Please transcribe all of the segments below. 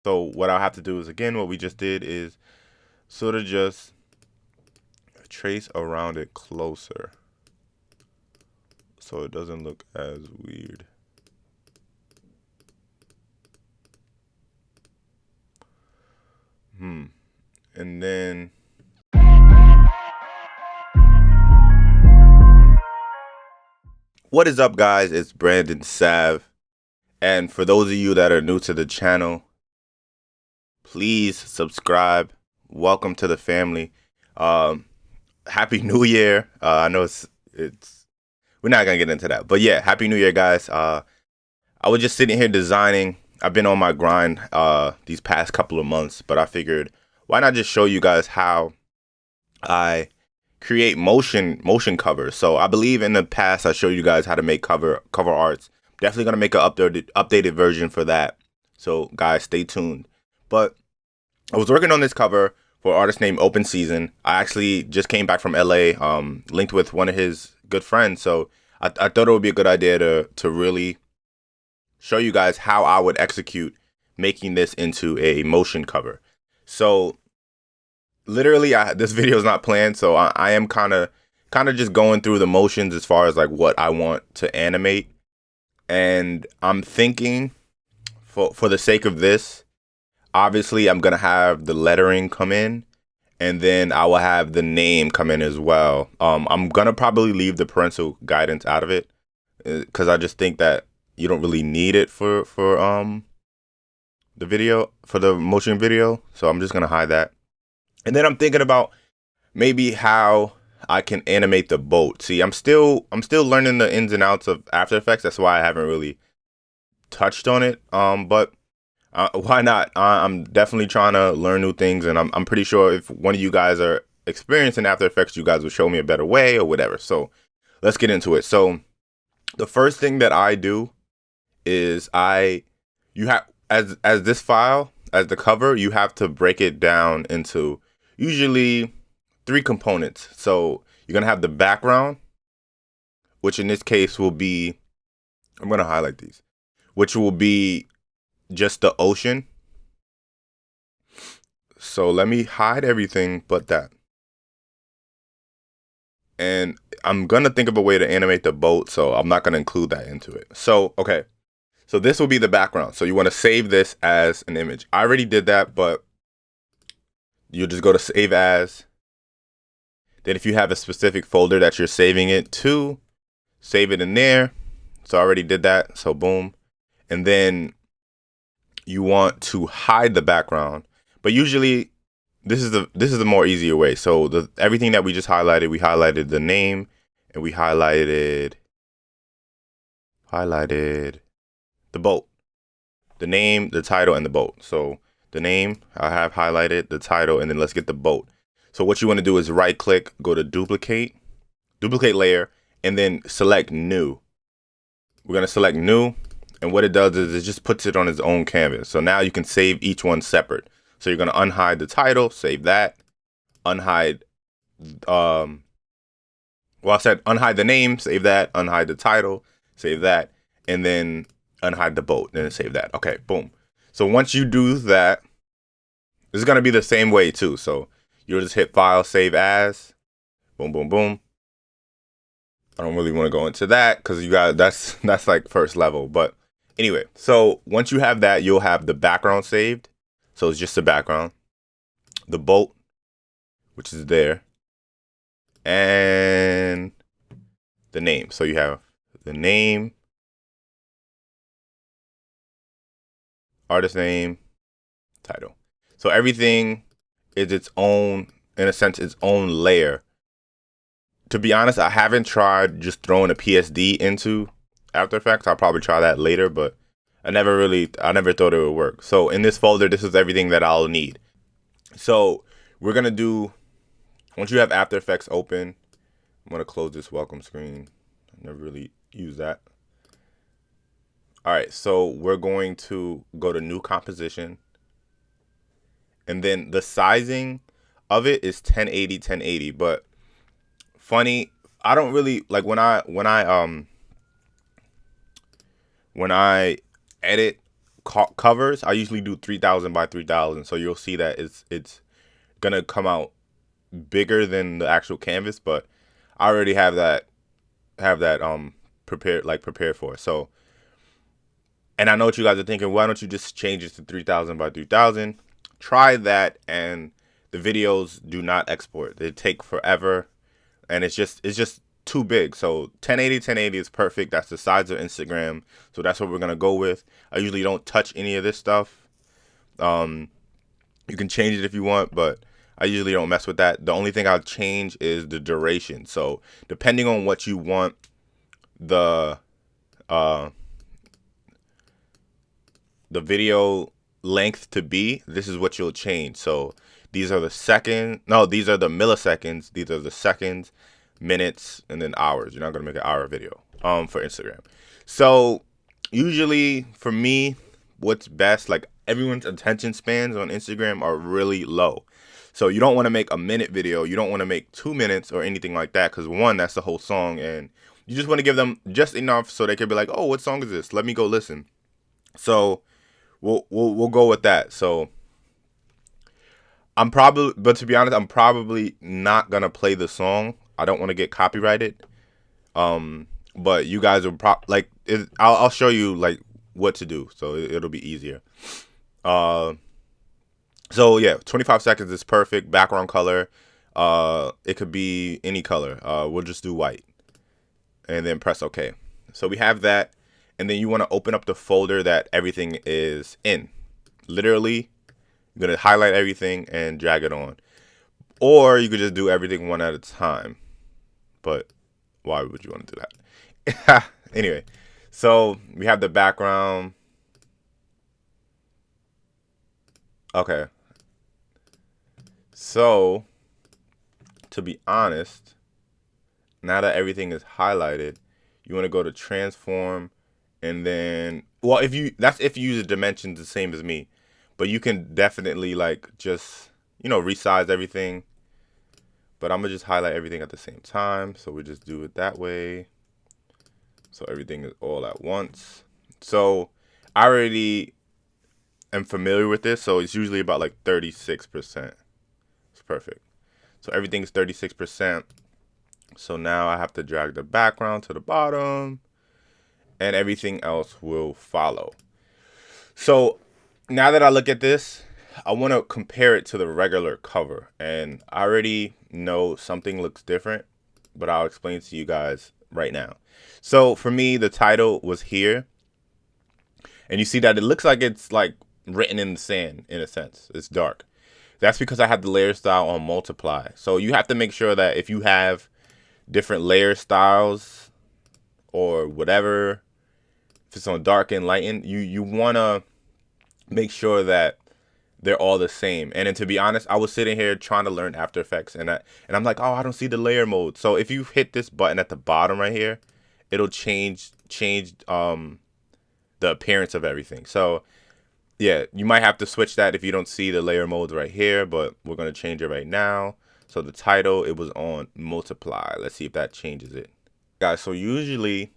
So what I'll have to do is, again, what we just did is sort of just trace around it closer so it doesn't look as weird. And then what is up, guys? It's Brandon Sav. And for those of you that are new to the channel, please subscribe. Welcome to the family. Happy New Year. I know it's we're not gonna get into that, but yeah, Happy New Year, guys. I was just sitting here designing. I've been on my grind these past couple of months, but I figured, why not just show you guys how I create motion covers. So I believe in the past I showed you guys how to make cover arts. Definitely gonna make an updated version for that. So guys, stay tuned. But I was working on this cover for an artist named Open Season. I actually just came back from LA, linked with one of his good friends. So I thought it would be a good idea to really show you guys how I would execute making this into a motion cover. So literally, this video is not planned, so I am kind of just going through the motions as far as like what I want to animate. And I'm thinking, for the sake of this, obviously I'm gonna have the lettering come in, and then I will have the name come in as well. I'm gonna probably leave the parental guidance out of it because I just think that you don't really need it for the video, for the motion video. So I'm just gonna hide that. And then I'm thinking about maybe how I can animate the boat. See, I'm still learning the ins and outs of After Effects. That's why I haven't really touched on it. But why not? I'm definitely trying to learn new things, and I'm pretty sure if one of you guys are experienced in After Effects, you guys will show me a better way or whatever. So let's get into it. So the first thing that I do is you have as this file, as the cover, you have to break it down into usually 3 components. So you're gonna have the background, which in this case will be, I'm gonna highlight these, which will be just the ocean. So let me hide everything but that. And I'm gonna think of a way to animate the boat, so I'm not gonna include that into it. So, okay. So this will be the background. So you wanna save this as an image. I already did that, but you'll just go to save as. Then if you have a specific folder that you're saving it to, save it in there. So I already did that, so boom. And then you want to hide the background. But usually this is the more easier way. So everything that we just highlighted, we highlighted the name, and we highlighted the boat. The name, the title, and the boat. So the name I have highlighted, the title, and then let's get the boat. So what you want to do is right click, go to duplicate layer, and then select new. We're going to select new, and what it does is it just puts it on its own canvas. So now you can save each one separate. So you're going to unhide the title, save that, unhide I said unhide the name, save that, unhide the title, save that, and then unhide the boat, then save that. Okay, boom. So once you do that, this is gonna be the same way too. So you'll just hit File, Save As, boom, boom, boom. I don't really want to go into that because you guys, that's like first level. But anyway, so once you have that, you'll have the background saved. So it's just the background, the boat, which is there, and the name. So you have the name, artist name, title. So everything is its own, in a sense, its own layer. To be honest, I haven't tried just throwing a PSD into After Effects. I'll probably try that later, but I never thought it would work. So in this folder, this is everything that I'll need. So we're gonna do, once you have After Effects open, I'm gonna close this welcome screen. I never really use that. All right, so we're going to go to new composition, and then the sizing of it is 1080, but funny, I don't really like when I edit covers, I usually do 3000 by 3000. So you'll see that it's gonna come out bigger than the actual canvas, but I already have that prepared for. So, and I know what you guys are thinking, why don't you just change it to 3000 by 3000? Try that, and the videos do not export. They take forever, and it's just too big. So 1080 is perfect. That's the size of Instagram. So that's what we're gonna go with. I usually don't touch any of this stuff. You can change it if you want, but I usually don't mess with that. The only thing I'll change is the duration. So depending on what you want the video length to be, this is what you'll change. So these are the milliseconds, these are the seconds, minutes, and then hours. You're not gonna make an hour video for Instagram. So usually for me, what's best, like everyone's attention spans on Instagram are really low. So you don't want to make a minute video, you don't want to make 2 minutes or anything like that, because one, that's the whole song, and you just want to give them just enough so they can be like, oh, what song is this? Let me go listen. So we'll go with that. So but to be honest, I'm probably not gonna play the song. I don't want to get copyrighted. But you guys will I'll show you like what to do, so it'll be easier. So yeah, 25 seconds is perfect. Background color, it could be any color. We'll just do white, and then press OK. So we have that, and then you want to open up the folder that everything is in. Literally, you're gonna highlight everything and drag it on, or you could just do everything one at a time. But why would you want to do that? Anyway, so we have the background. Okay. So, to be honest, now that everything is highlighted, you want to go to transform, and then, well, if you use the dimensions the same as me, but you can definitely like just, resize everything. But I'm gonna just highlight everything at the same time, so we just do it that way. So everything is all at once. So I already am familiar with this, so it's usually about like 36%. It's perfect. So everything's 36%. So now I have to drag the background to the bottom, and everything else will follow. So now that I look at this, I want to compare it to the regular cover, and I already know something looks different, but I'll explain to you guys right now. So for me, the title was here, and you see that it looks like it's like written in the sand in a sense. It's dark. That's because I have the layer style on multiply. So you have to make sure that if you have different layer styles or whatever, if it's on dark and lighten, you want to make sure that they're all the same. And then to be honest, I was sitting here trying to learn After Effects, and I'm like, oh, I don't see the layer mode. So if you hit this button at the bottom right here, it'll change the appearance of everything. So yeah, you might have to switch that if you don't see the layer modes right here, but we're going to change it right now. So the title, it was on multiply. Let's see if that changes it. Guys, so usually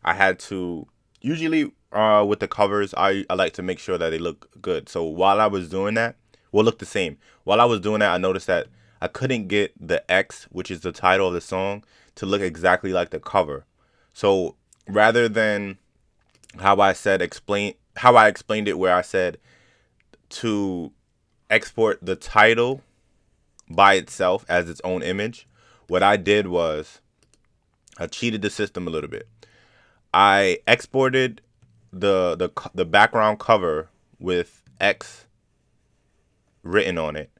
with the covers, I like to make sure that they look good. So while I was doing that, look the same. While I was doing that, I noticed that I couldn't get the X, which is the title of the song, to look exactly like the cover. So rather than how I explained it, where I said to export the title by itself as its own image, what I did was I cheated the system a little bit. I exported the background cover with X written on it,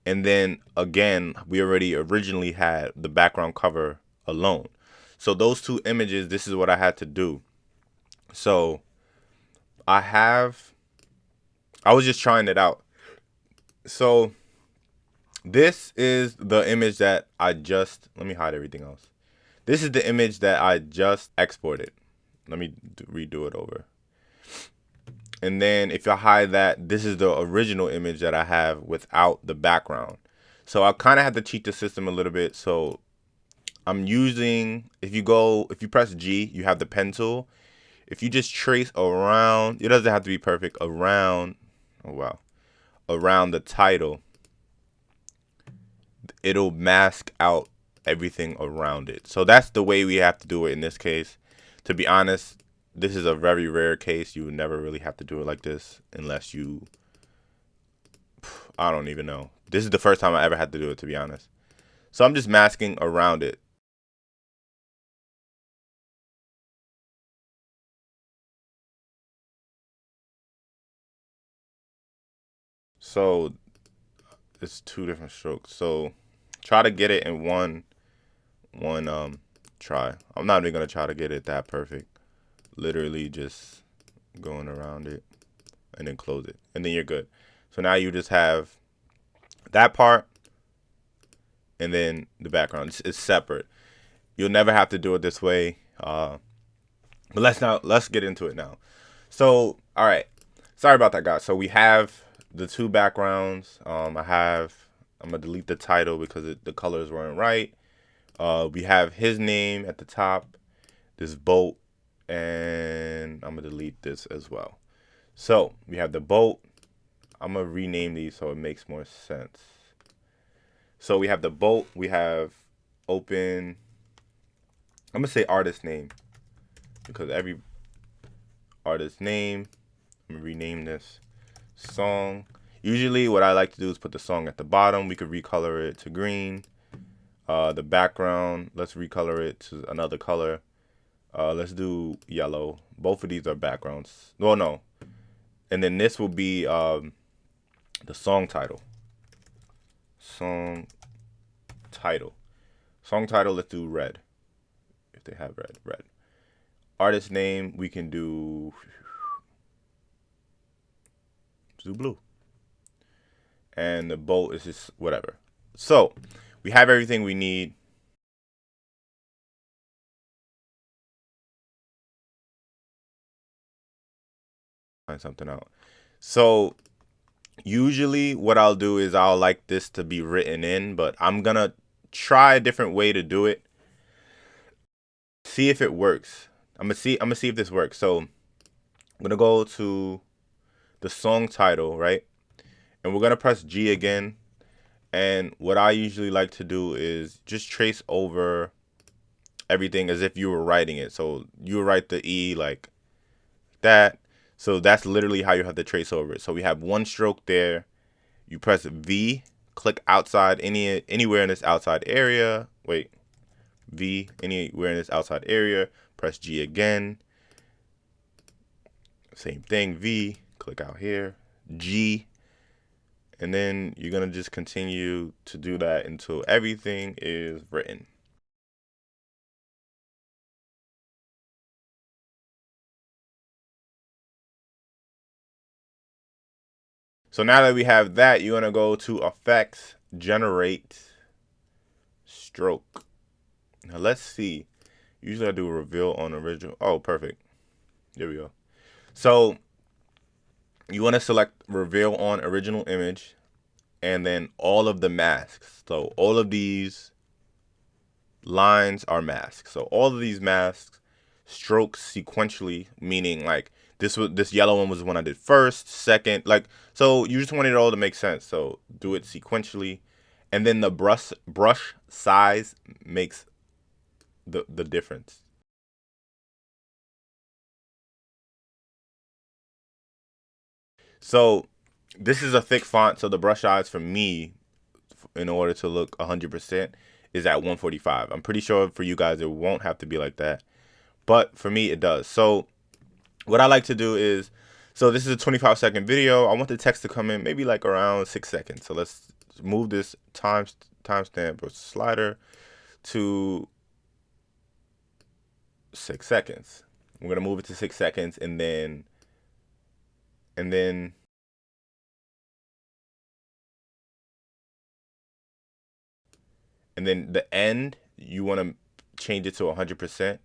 and then again we already originally had the background cover alone. So those two images, this is what I had to do. So I was just trying it out. So this is the image that let me hide everything else. This is the image that I just exported. Let me redo it over. And then if I hide that, this is the original image that I have without the background. So I kind of had to cheat the system a little bit. So I'm using, if you press G, you have the pen tool. if you just trace around, it doesn't have to be perfect, around, oh wow, around the title, it'll mask out everything around it. So that's the way we have to do it in this case. To be honest, this is a very rare case. You would never really have to do it like this unless you, I don't even know. This is the first time I ever had to do it, to be honest. So I'm just masking around it. So it's two different strokes. So try to get it in one try. I'm not even gonna try to get it that perfect. Literally just going around it and then close it, and then you're good. So now you just have that part and then the background. It's separate. You'll never have to do it this way. But let's get into it now. So all right, sorry about that, guys. So we have the two backgrounds. I'm gonna delete the title because the colors weren't right. We have his name at the top, this boat, and I'm gonna delete this as well. So we have the boat. I'm gonna rename these so it makes more sense. So we have the boat. We have open. I'm gonna say artist name because every artist name. I'm gonna rename this song. Usually what I like to do is put the song at the bottom. We could recolor it to green. The background, let's recolor it to another color. Let's do yellow. Both of these are backgrounds. Well, no. And then this will be the song title. Song title. Song title, let's do red. If they have red, red. Artist name, we can do blue. And the boat is just whatever. So we have everything we need. Find something out. So usually what I'll do is I'll like this to be written in, but I'm gonna try a different way to do it. See if it works. I'm gonna see if this works. So I'm gonna go to the song title, right? And we're gonna press G again. And what I usually like to do is just trace over everything as if you were writing it. So you write the E like that. So that's literally how you have to trace over it. So we have one stroke there. You press V, click outside anywhere in this outside area. Wait, V anywhere in this outside area. Press G again. Same thing, V, click out here, G. And then you're gonna just continue to do that until everything is written. So now that we have that, you're gonna go to Effects, Generate, Stroke. Now let's see. Usually I do a reveal on original. Oh, perfect. There we go. So you want to select reveal on original image and then all of the masks. So all of these lines are masks. So all of these masks stroke sequentially, meaning like this yellow one was the one I did first, second, like, so you just want it all to make sense. So do it sequentially, and then the brush size makes the difference. So this is a thick font, so the brush size for me, in order to look 100%, is at 145. I'm pretty sure for you guys it won't have to be like that, but for me it does. So what I like to do is, so this is a 25-second video. I want the text to come in maybe like around 6 seconds. So let's move this timestamp or slider to 6 seconds. We're gonna move it to 6 seconds, and then and then the end, you want to change it to 100%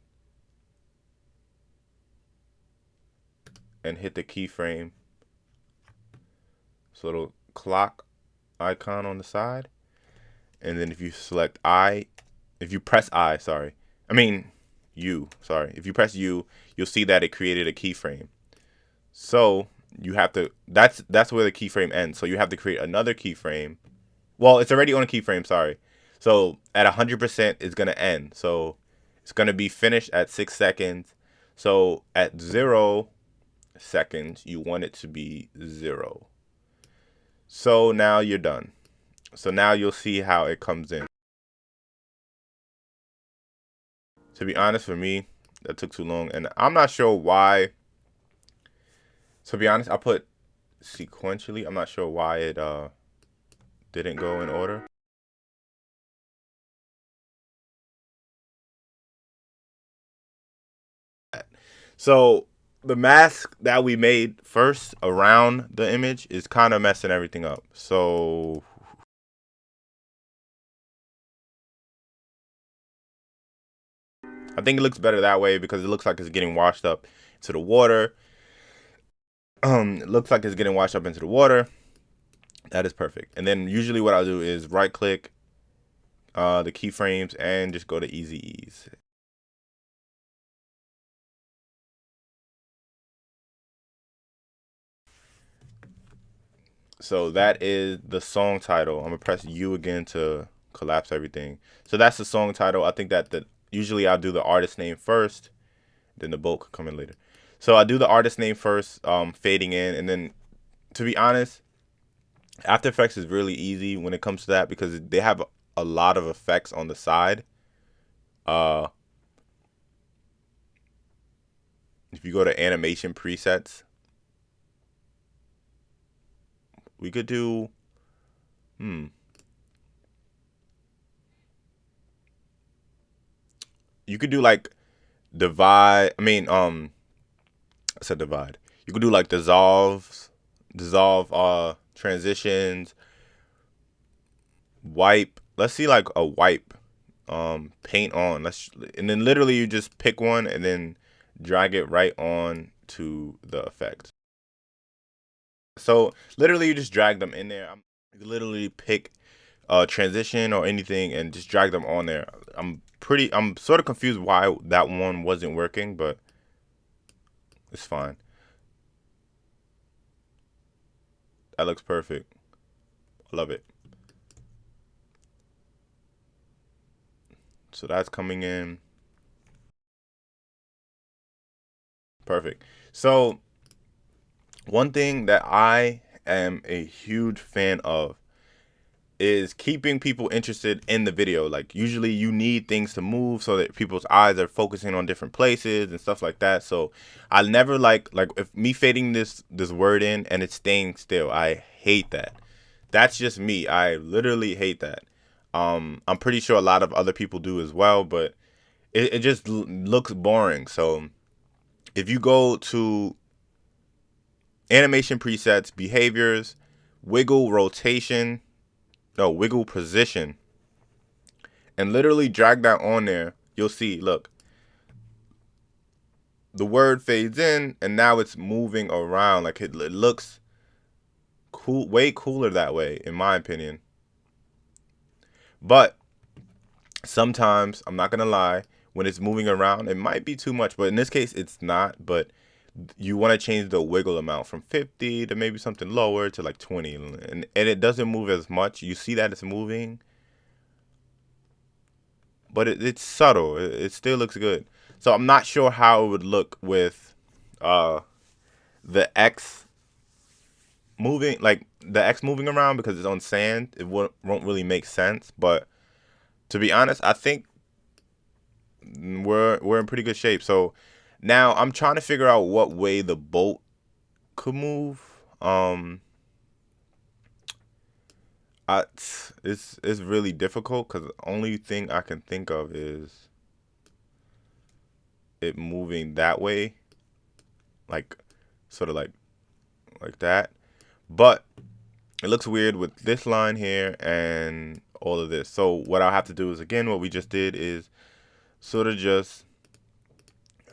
and hit the keyframe. So little clock icon on the side, and then if you select I, if you press I, sorry, I mean U, sorry, if you press U, you'll see that it created a keyframe. So you have to, that's where the keyframe ends. So you have to create another keyframe. Well, it's already on a keyframe, sorry. So at 100%, it's going to end. So it's going to be finished at 6 seconds. So at 0 seconds, you want it to be 0. So now you're done. So now you'll see how it comes in. To be honest, for me, that took too long. And I'm not sure why. To be honest, I put sequentially. I'm not sure why it didn't go in order. So the mask that we made first around the image is kind of messing everything up. So I think it looks better that way because it looks like it's getting washed up into the water. It looks like it's getting washed up into the water. That is perfect. And then usually what I'll do is right click the keyframes and just go to easy ease. So that is the song title. I'm gonna press U again to collapse everything. So that's the song title. I think that usually I'll do the artist name first, then the bolt could come in later. So I do the artist name first, fading in, and then to be honest, After Effects is really easy when it comes to that because they have a lot of effects on the side. Uh, if you go to animation presets, we could do you could do like divide. I said divide. You could do like dissolve transitions, wipe. Let's see like a wipe. Paint on. And then literally you just pick one and then drag it right on to the effect. So literally you just drag them in there. You literally pick a transition or anything and just drag them on there. I'm sort of confused why that one wasn't working, but it's fine. That looks perfect. I love it. So that's coming in. Perfect. So one thing that I am a huge fan of is keeping people interested in the video. Like usually you need things to move so that people's eyes are focusing on different places and stuff like that. So I never like if me fading this word in and it's staying still. I hate that. That's just me. I literally hate that. I'm pretty sure a lot of other people do as well, but it just looks boring. So if you go to animation presets, behaviors, wiggle rotation, no, wiggle position, and literally drag that on there, you'll see, look, the word fades in and now it's moving around. Like it looks cool, way cooler that way, in my opinion. But sometimes, I'm not gonna lie, when it's moving around, it might be too much, but in this case, it's not. But you want to change the wiggle amount from 50 to maybe something lower to like 20, and it doesn't move as much. You see that it's moving, but it's subtle. It still looks good. So I'm not sure how it would look with uh, the X moving, like the X moving around because it's on sand. It won't really make sense. But to be honest, I think we're in pretty good shape. So now I'm trying to figure out what way the bolt could move. It's really difficult because the only thing I can think of is it moving that way, like sort of like that. But it looks weird with this line here and all of this. So what I'll have to do is again what we just did is sort of just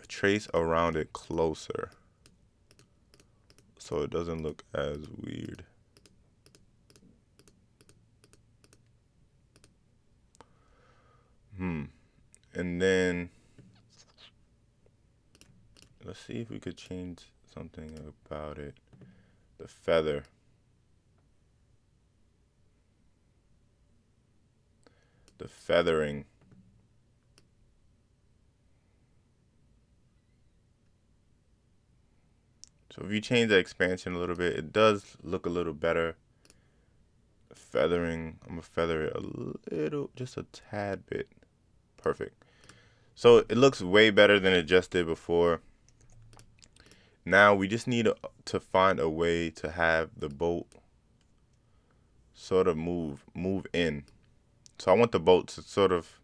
trace around it closer so it doesn't look as weird. And then let's see if we could change something about it. The feather. The feathering. So if you change the expansion a little bit, it does look a little better. The feathering, I'm gonna feather it a little, just a tad bit. Perfect. So it looks way better than it just did before. Now we just need to find a way to have the boat sort of move in. So I want the boat to sort of,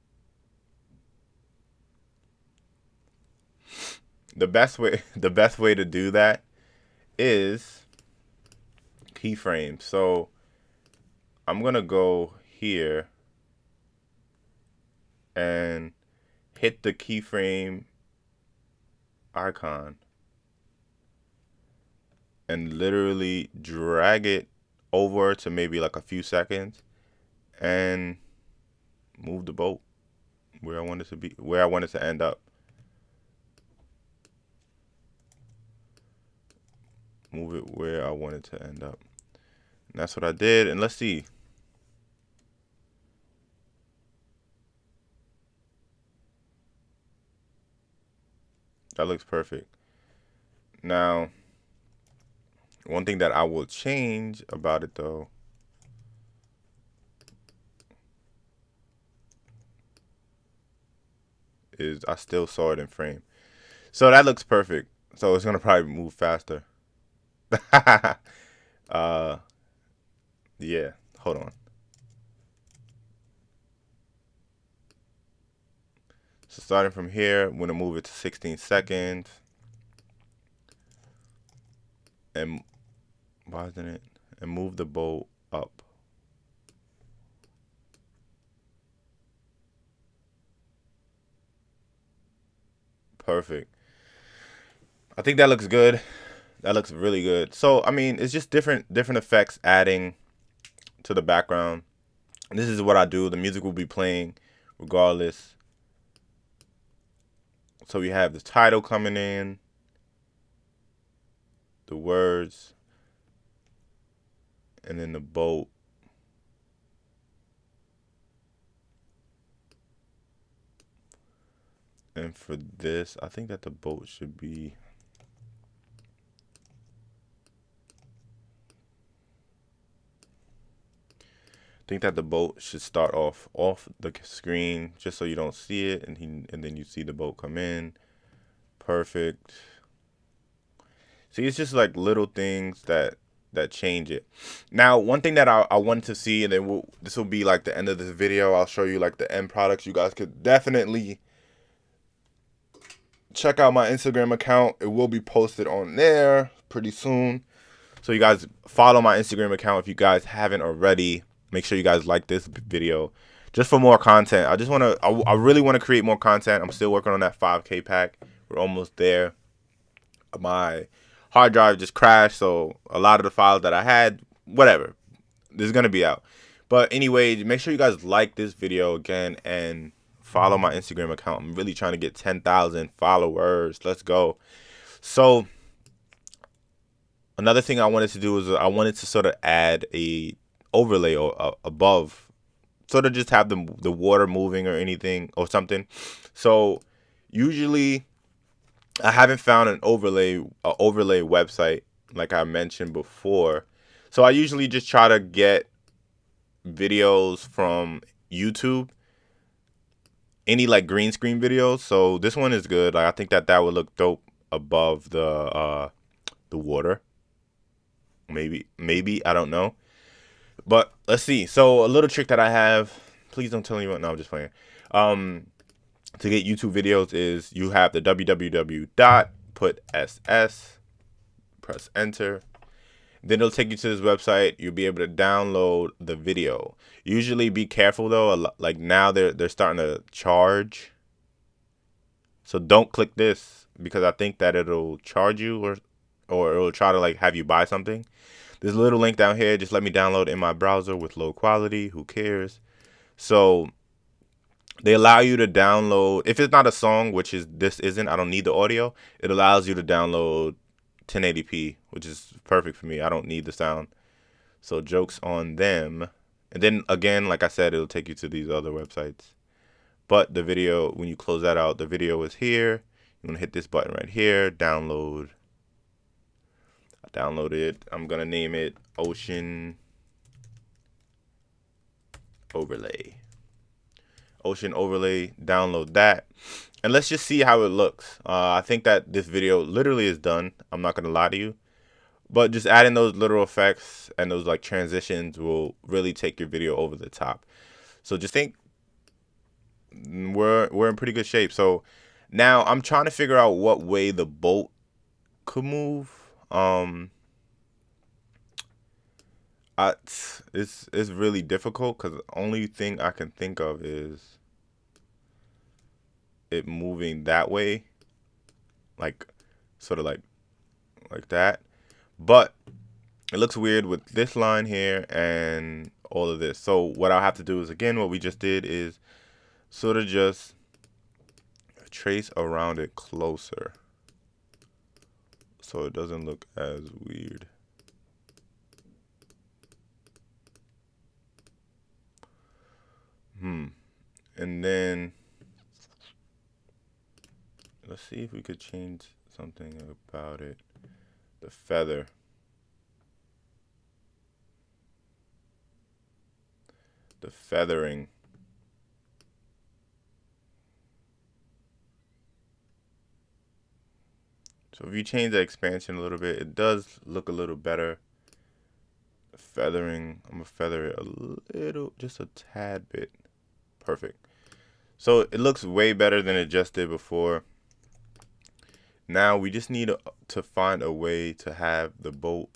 the best way to do that is keyframe. So I'm gonna go here and hit the keyframe icon and literally drag it over to maybe like a few seconds and move the boat where I want it to be, where I want it to end up. Move it where I want it to end up. And that's what I did. And let's see. That looks perfect. Now, one thing that I will change about it though is I still saw it in frame. So that looks perfect. So it's gonna probably move faster. Yeah, hold on. So starting from here, I'm gonna move it to 16 seconds. And why isn't it? And move the boat up. Perfect. I think that looks good. That looks really good. So I mean, it's just different effects adding to the background. And this is what I do. The music will be playing regardless. So we have the title coming in, the words, and then the boat. And for this, I think that the boat should be, start off the screen just so you don't see it, and then you see the boat come in. Perfect. See, it's just like little things that change it. Now, one thing that I wanted to see, and then this will be like the end of this video. I'll show you like the end products. You guys could definitely check out my Instagram account. It will be posted on there pretty soon. So you guys follow my Instagram account if you guys haven't already. Make sure you guys like this video just for more content. I really want to create more content. I'm still working on that 5K pack. We're almost there. My hard drive just crashed, so a lot of the files that I had, whatever, this is going to be out. But anyway, make sure you guys like this video again and follow my Instagram account. I'm really trying to get 10,000 followers. Let's go. So another thing I wanted to do is I wanted to sort of add a overlay or above, sort of just have the water moving or anything or something. So usually I haven't found an overlay website like I mentioned before. So I usually just try to get videos from YouTube, any like green screen videos. So this one is good. Like I think that would look dope above the water. Maybe I don't know. But let's see. So a little trick that I have, please don't tell me what. No, I'm just playing. To get YouTube videos is you have the www dot, put ss, press enter. Then it'll take you to this website. You'll be able to download the video. Usually be careful though. Like now they're starting to charge. So don't click this because I think that it'll charge you or it'll try to like have you buy something. There's a little link down here. Just let me download in my browser with low quality. Who cares? So They allow you to download, if it's not a song, which is this isn't, I don't need the audio. It allows you to download 1080p, which is perfect for me. I don't need the sound. So jokes on them. And then again, like I said, it'll take you to these other websites. But the video, when you close that out, the video is here. You want to hit this button right here, download. I downloaded it. I'm going to name it Ocean Overlay. Ocean Overlay, download that. And let's just see how it looks. I think that this video literally is done. I'm not going to lie to you. But just adding those little effects and those like transitions will really take your video over the top. So just think we're in pretty good shape. So now I'm trying to figure out what way the boat could move. It's really difficult because the only thing I can think of is it moving that way, like sort of like that. But it looks weird with this line here and all of this. So what I'll have to do is, again, what we just did is sort of just trace around it closer so it doesn't look as weird. And then let's see if we could change something about it. The feather. The feathering. So if you change the expansion a little bit, it does look a little better. The feathering, I'm gonna feather it a little, just a tad bit. Perfect. So it looks way better than it just did before. Now we just need to find a way to have the boat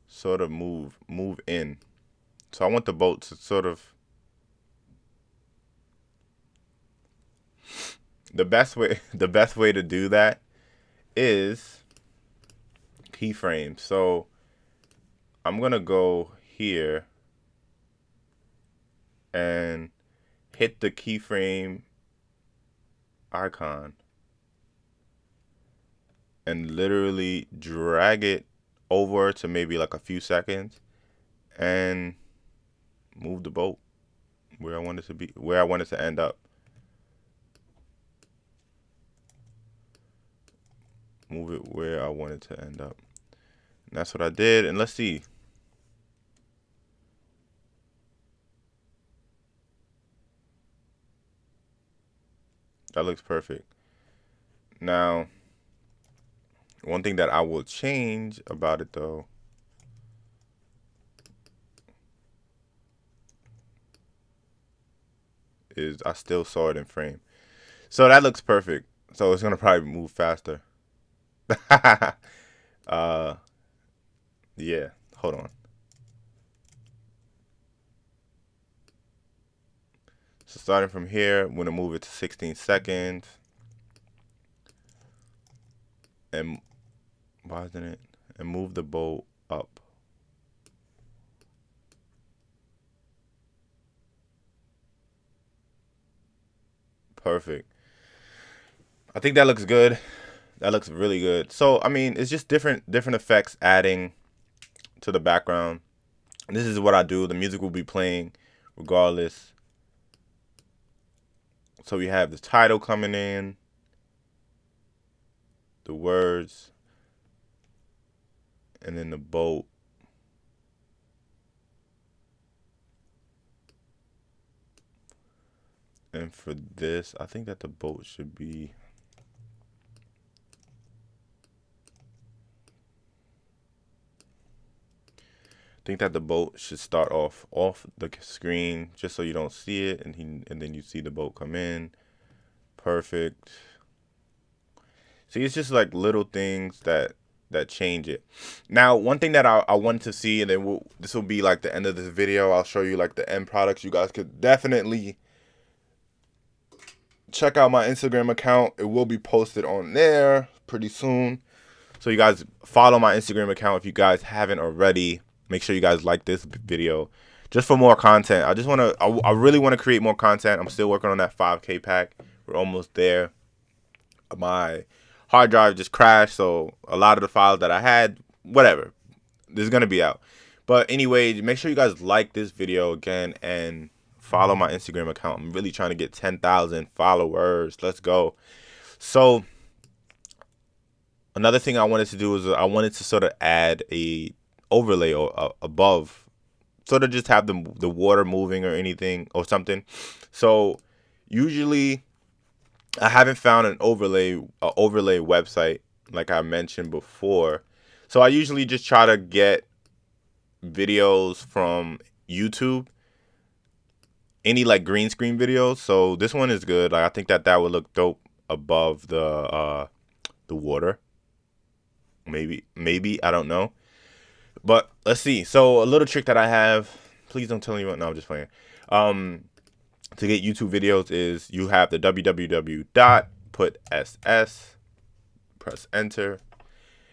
sort of move in. So I want the boat to sort of, the best way to do that is keyframes. So I'm gonna go here and hit the keyframe icon and literally drag it over to maybe like a few seconds and move the boat where I want it to be, where I want it to end up. Move it where I want it to end up. And that's what I did. And let's see. That looks perfect. Now, one thing that I will change about it though is I still saw it in frame. So that looks perfect. So it's gonna probably move faster. Yeah, hold on. So starting from here, I'm gonna move it to 16 seconds. And why isn't it? And move the boat up. Perfect. I think that looks good. That looks really good. So I mean, it's just different effects adding to the background. And this is what I do. The music will be playing regardless. So we have the title coming in, the words, and then the boat. And for this, I think that the boat should be, start off the screen just so you don't see it, and then you see the boat come in. Perfect. See, it's just like little things that change it. Now, one thing that I wanted to see, and then this will be like the end of this video. I'll show you like the end products. You guys could definitely check out my Instagram account. It will be posted on there pretty soon. So you guys follow my Instagram account if you guys haven't already. Make sure you guys like this video. just for more content. I really want to create more content. I'm still working on that 5K pack. We're almost there. My hard drive just crashed, so a lot of the files that I had, whatever, this is gonna be out. But anyway, make sure you guys like this video again and follow my Instagram account. I'm really trying to get 10,000 followers. Let's go. So another thing I wanted to do is I wanted to sort of add a overlay or above, sort of just have the water moving or anything or something. So usually I haven't found an overlay website like I mentioned before. So I usually just try to get videos from YouTube, any like green screen videos. So this one is good. Like I think that would look dope above the water. Maybe I don't know. But let's see. So a little trick that I have, please don't tell me what. No, I'm just playing. To get YouTube videos is you have the www dot, put ss, press enter.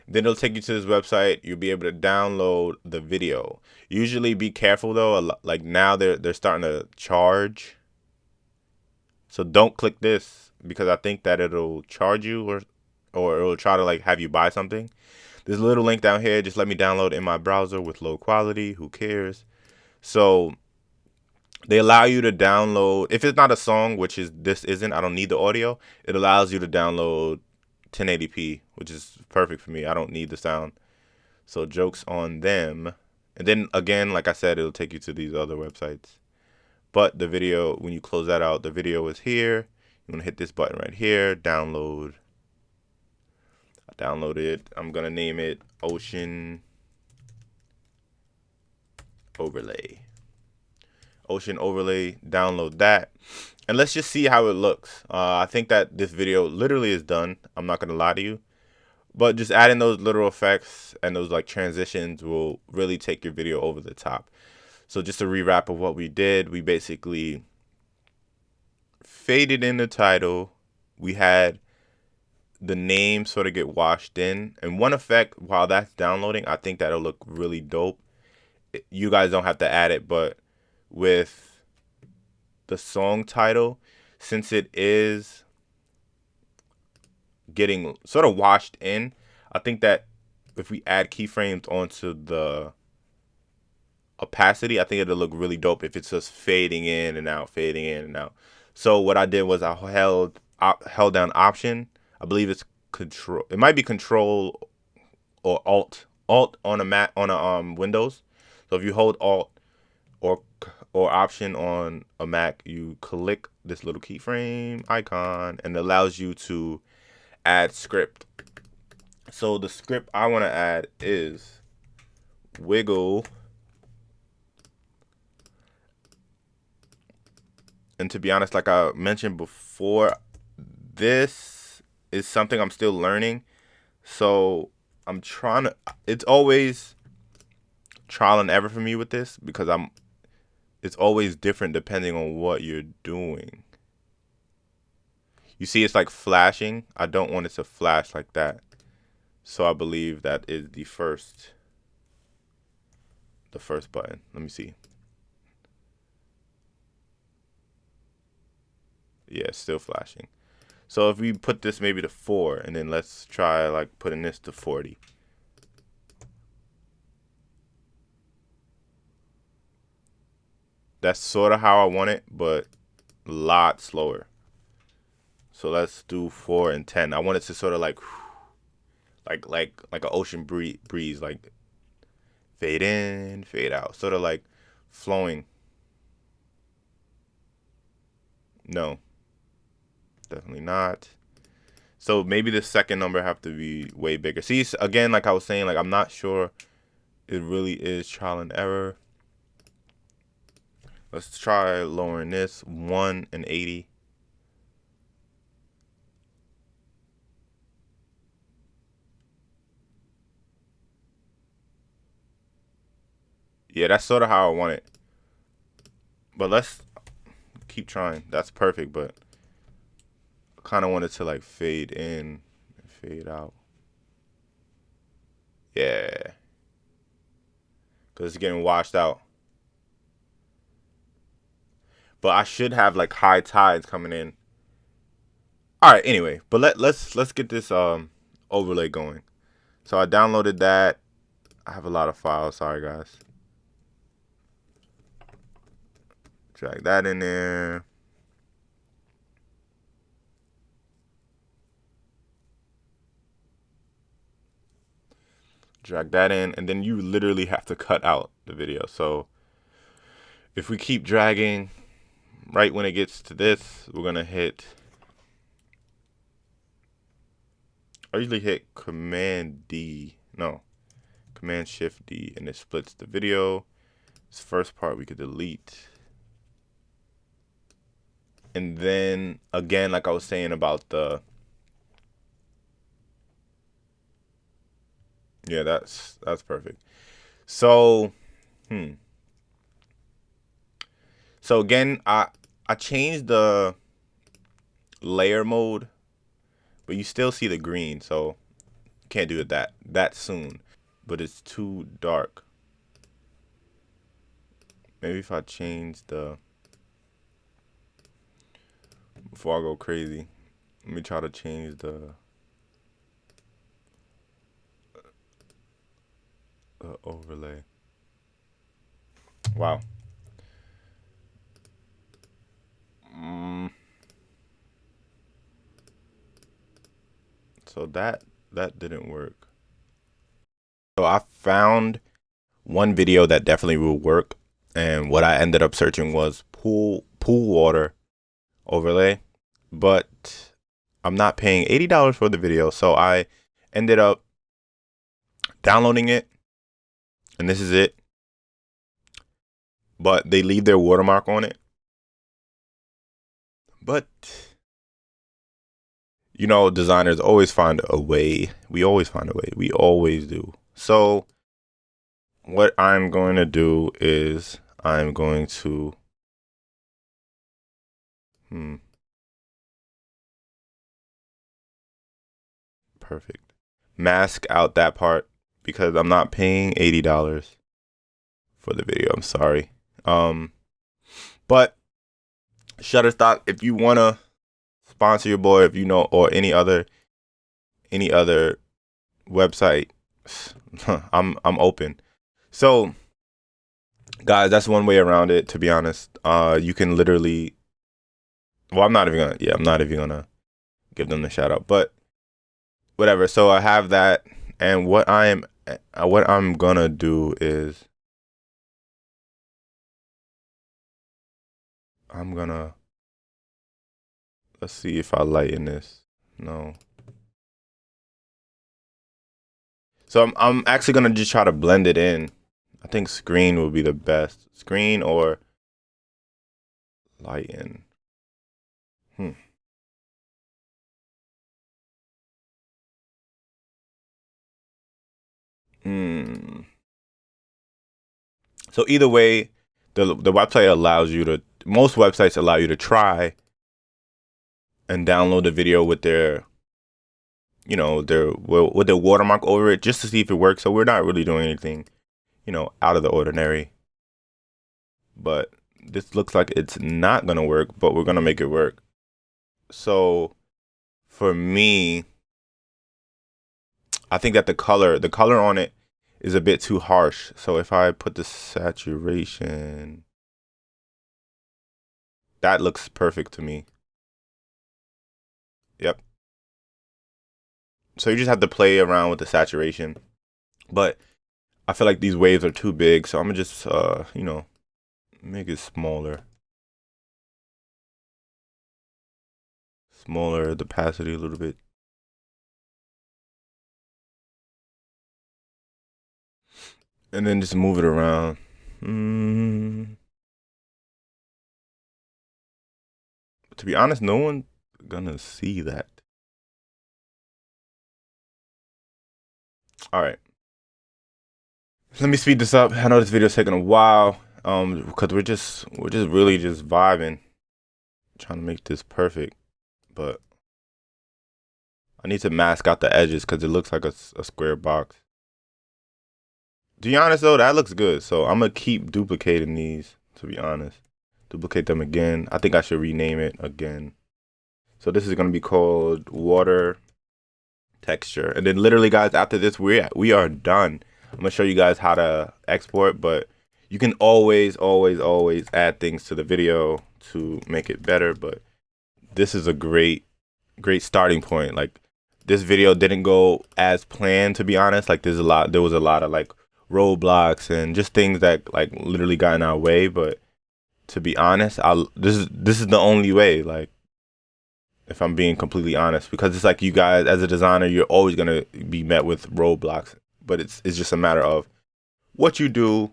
Then it'll take you to this website. You'll be able to download the video. Usually be careful though. Like now they're starting to charge. So don't click this because I think that it'll charge you or it'll try to like have you buy something. There's a little link down here. Just let me download in my browser with low quality. Who cares? So they allow you to download, if it's not a song, which is this isn't, I don't need the audio. It allows you to download 1080p, which is perfect for me. I don't need the sound. So jokes on them. And then again, like I said, it'll take you to these other websites. But the video, when you close that out, the video is here. You want to hit this button right here, download. I download it. I'm going to name it Ocean Overlay. Ocean Overlay, download that. And let's just see how it looks. I think that this video literally is done. I'm not going to lie to you. But just adding those little effects and those like transitions will really take your video over the top. So just a rewrap of what we did, we basically faded in the title. We had the name sort of get washed in. And one effect while that's downloading, I think that'll look really dope. You guys don't have to add it, but with the song title, since it is getting sort of washed in, I think that if we add keyframes onto the opacity, I think it'll look really dope if it's just fading in and out, fading in and out. So what I did was I held down Option. I believe it's Control. It might be Control or Alt on a Mac, on a Windows. So if you hold Alt or Option on a Mac, you click this little keyframe icon and it allows you to add script. So the script I want to add is wiggle. And to be honest, like I mentioned before, this is something I'm still learning. So I'm trying to, it's always trial and error for me with this because it's always different depending on what you're doing. You see it's like flashing. I don't want it to flash like that. So I believe that is the first button. Let me see. Yeah, it's still flashing. So if we put this maybe to 4 and then let's try like putting this to 40. That's sort of how I want it, but a lot slower. So let's do 4 and 10. I want it to sort of like an ocean breeze, like fade in, fade out, sort of like flowing. No, definitely not. So maybe the second number have to be way bigger. See, again, like I was saying, like I'm not sure. It really is trial and error. Let's try lowering this 1 and 80. Yeah, that's sort of how I want it. But let's keep trying. That's perfect, but I kind of want it to like fade in and fade out. Yeah. Because it's getting washed out. but I should have like high tides coming in. All right, anyway, but let's get this overlay going. So I downloaded that. I have a lot of files, sorry guys. Drag that in there. Drag that in, and then you literally have to cut out the video. So if we keep dragging, right when it gets to this, we're gonna hit, I usually hit Command D, no, Command Shift D, and it splits the video. This first part we could delete. And then again, like I was saying about the, yeah, that's perfect. So, so again, I changed the layer mode, but you still see the green, so can't do it that soon. But it's too dark. Maybe if I change the, before I go crazy, let me try to change the overlay. Wow. So that didn't work. So I found one video that definitely will work, and what I ended up searching was pool water overlay, but I'm not paying $80 for the video, so I ended up downloading it, and this is it. But they leave their watermark on it. But you know, designers always find a way. We always find a way. We always do. So what I'm going to do is I'm going to perfect. Mask out that part because I'm not paying $80 for the video. I'm sorry. But Shutterstock, if you wanna sponsor your boy, if you know, or any other website, I'm open. So guys, that's one way around it, to be honest. You can literally, well, I'm not even gonna give them the shout out, but whatever. So I have that, and what I'm gonna do is let's see if I lighten this. No. So I'm actually gonna just try to blend it in. I think screen will be the best. Screen or lighten. So either way, the website allows you to, most websites allow you to try and download the video with their, you know, with their watermark over it, just to see if it works. So we're not really doing anything, you know, out of the ordinary. But this looks like it's not gonna work, but we're gonna make it work. So for me, I think that the color on it is a bit too harsh. So if I put the saturation, that looks perfect to me. Yep. So you just have to play around with the saturation. But I feel like these waves are too big, so I'm gonna just you know, make it smaller. Smaller the opacity a little bit. And then just move it around. To be honest, no one's gonna see that. All right. Let me speed this up. I know this video's taking a while, because we're just really just vibing, trying to make this perfect. But I need to mask out the edges because it looks like a square box. To be honest though, that looks good. So I'm gonna keep duplicating these, to be honest. Duplicate them again. I think I should rename it again. So this is going to be called water texture. And then literally, guys, after this, we are done. I'm going to show you guys how to export, but you can always add things to the video to make it better. But this is a great starting point. Like, this video didn't go as planned, to be honest. Like, there was a lot of like roadblocks and just things that like literally got in our way. But to be honest, this is the only way. Like, if I'm being completely honest, because it's like, you guys as a designer, you're always gonna be met with roadblocks. But it's just a matter of what you do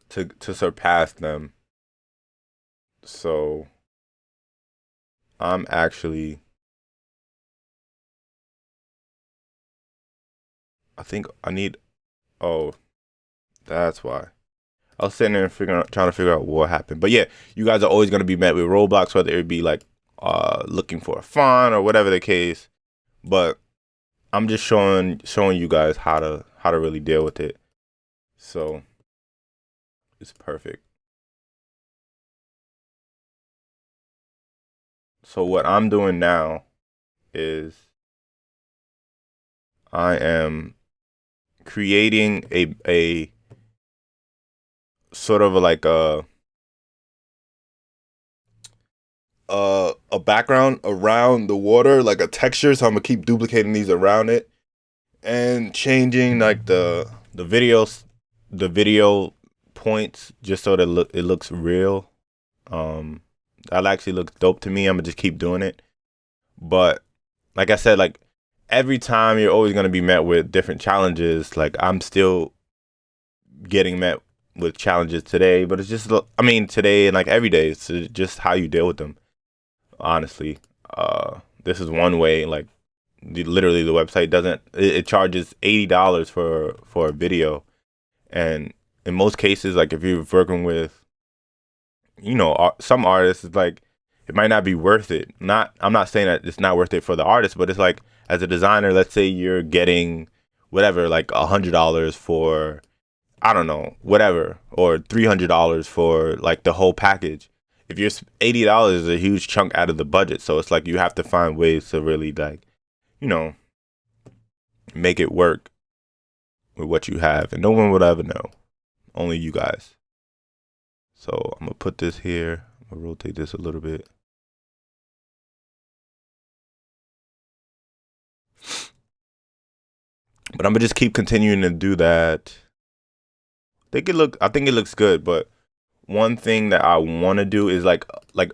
to surpass them. So I'm actually, I think I need, oh, that's why. I was sitting there trying to figure out what happened. But yeah, you guys are always going to be met with roadblocks, whether it be like looking for a font or whatever the case. But I'm just showing you guys how to really deal with it. So it's perfect. So what I'm doing now is I am creating a sort of like a background around the water, like a texture. So I'm gonna keep duplicating these around it and changing like the video points just so that it looks real. That actually looks dope to me. I'm gonna just keep doing it. But like I said, like every time you're always gonna be met with different challenges. Like, I'm still getting met with challenges today, but it's just, I mean, today and like every day, it's just how you deal with them. Honestly, this is one way. Like, literally, the website doesn't. It charges $80 for a video, and in most cases, like if you're working with, you know, some artists, it's like it might not be worth it. I'm not saying that it's not worth it for the artist, but it's like, as a designer, let's say you're getting whatever, like $100 for, I don't know, whatever, or $300 for like the whole package. If you're $80 is a huge chunk out of the budget, so it's like you have to find ways to really, like, you know, make it work with what you have, and no one would ever know, only you guys. So I'm gonna put this here. I'm gonna rotate this a little bit. But I'm gonna just keep continuing to do that. I think it looks good, but one thing that I want to do is like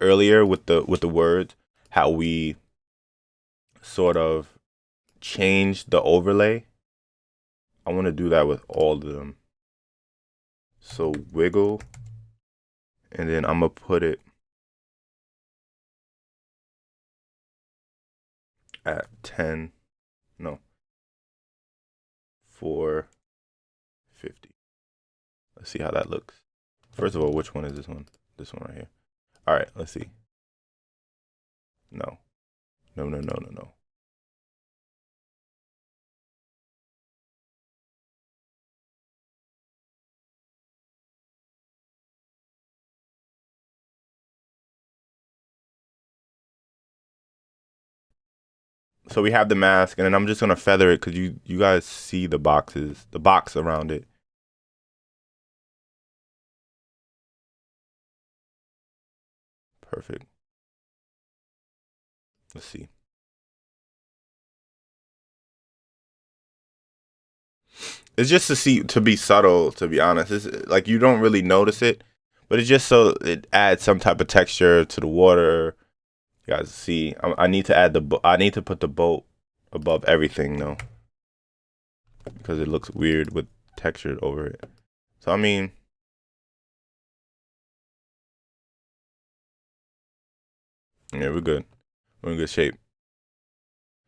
earlier with the words, how we sort of change the overlay. I want to do that with all of them. So wiggle, and then I'm gonna put it at 10, no, 450. Let's see how that looks. First of all, which one is this one? This one right here. All right, let's see. No. So we have the mask, and then I'm just gonna feather it because you guys see the box around it. Perfect. Let's see. It's just to be subtle, to be honest. It's like you don't really notice it, but it's just so it adds some type of texture to the water. You guys see, I need to add I need to put the boat above everything though, because it looks weird with texture over it. So I mean, yeah, we're good. We're in good shape.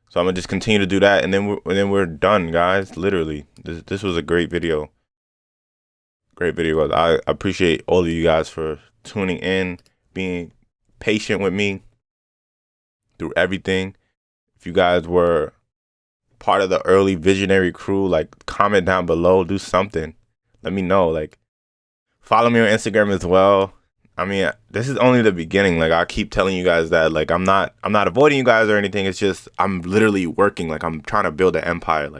So I'm gonna just continue to do that, and then we're done, guys. Literally, this was a great video. Great video, guys. I appreciate all of you guys for tuning in, being patient with me through everything. If you guys were part of the early visionary crew, like, comment down below, do something. Let me know. Like, follow me on Instagram as well. I mean, this is only the beginning. Like, I keep telling you guys that, like, I'm not avoiding you guys or anything. It's just I'm literally working. Like, I'm trying to build an empire.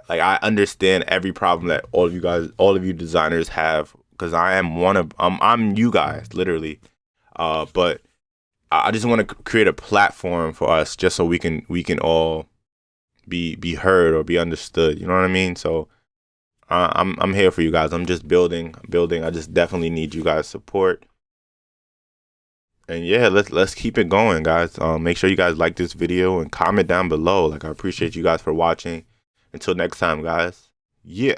I understand every problem that all of you guys, all of you designers have, because I am one of I'm you guys literally. But I just want to create a platform for us, just so we can all be heard or be understood. You know what I mean? So I'm here for you guys. I'm just building. I just definitely need you guys' support. And yeah, let's keep it going, guys. Make sure you guys like this video and comment down below. Like, I appreciate you guys for watching. Until next time, guys. Yeah.